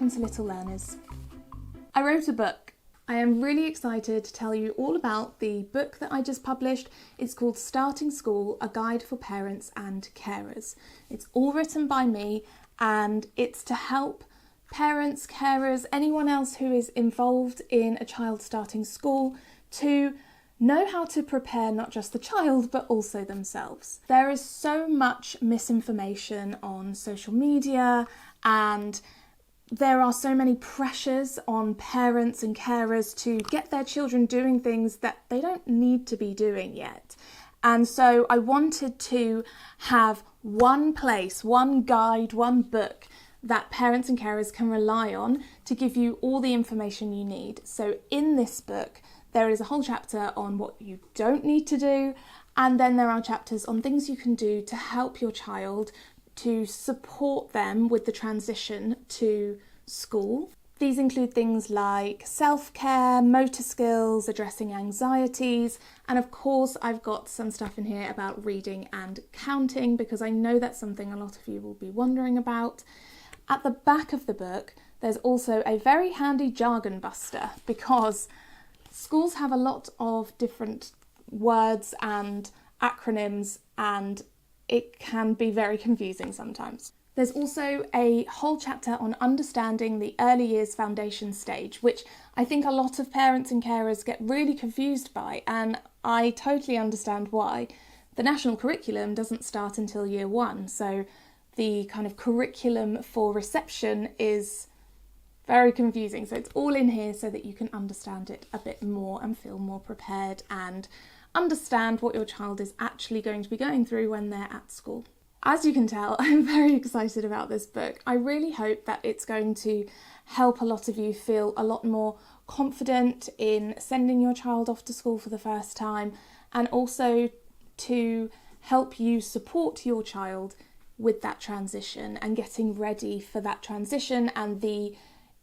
welcome to Little Learners. I wrote a book. I am really excited to tell you all about the book that I just published. It's called Starting School, A Guide for Parents and Carers. It's all written by me and it's to help parents, carers, anyone else who is involved in a child starting school to know how to prepare not just the child but also themselves. There is so much misinformation on social media and there are so many pressures on parents and carers to get their children doing things that they don't need to be doing yet. And so I wanted to have one place, one guide, one book that parents and carers can rely on to give you all the information you need. So in this book, there is a whole chapter on what you don't need to do, and then there are chapters on things you can do to help your child, to support them with the transition to school. These include things like self-care, motor skills, addressing anxieties, and of course I've got some stuff in here about reading and counting because I know that's something a lot of you will be wondering about. At the back of the book, there's also a very handy jargon buster because schools have a lot of different words and acronyms and it can be very confusing sometimes. There's also a whole chapter on understanding the early years foundation stage, which I think a lot of parents and carers get really confused by, and I totally understand why. The national curriculum doesn't start until year 1, so the kind of curriculum for reception is very confusing. So it's all in here so that you can understand it a bit more and feel more prepared and understand what your child is actually going to be going through when they're at school. As you can tell, I'm very excited about this book. I really hope that it's going to help a lot of you feel a lot more confident in sending your child off to school for the first time, and also to help you support your child with that transition and getting ready for that transition and the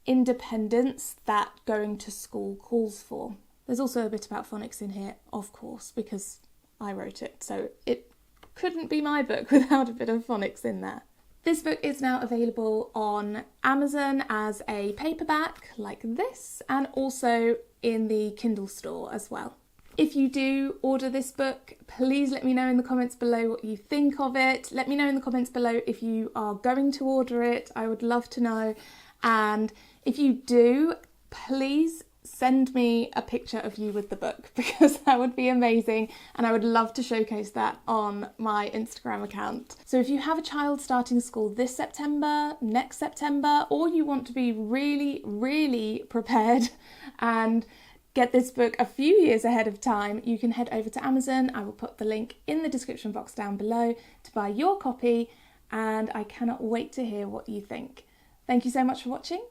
independence that going to school calls for. There's also a bit about phonics in here, of course, because I wrote it, so it couldn't be my book without a bit of phonics in there. This book is now available on Amazon as a paperback like this, and also in the Kindle store as well. If you do order this book, please let me know in the comments below what you think of it. Let me know in the comments below if you are going to order it. I would love to know. And if you do, please send me a picture of you with the book because that would be amazing and I would love to showcase that on my Instagram account. So if you have a child starting school this September, next September, or you want to be really prepared and get this book a few years ahead of time, you can head over to Amazon. I will put the link in the description box down below to buy your copy, and I cannot wait to hear what you think. Thank you so much for watching.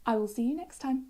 I will see you next time.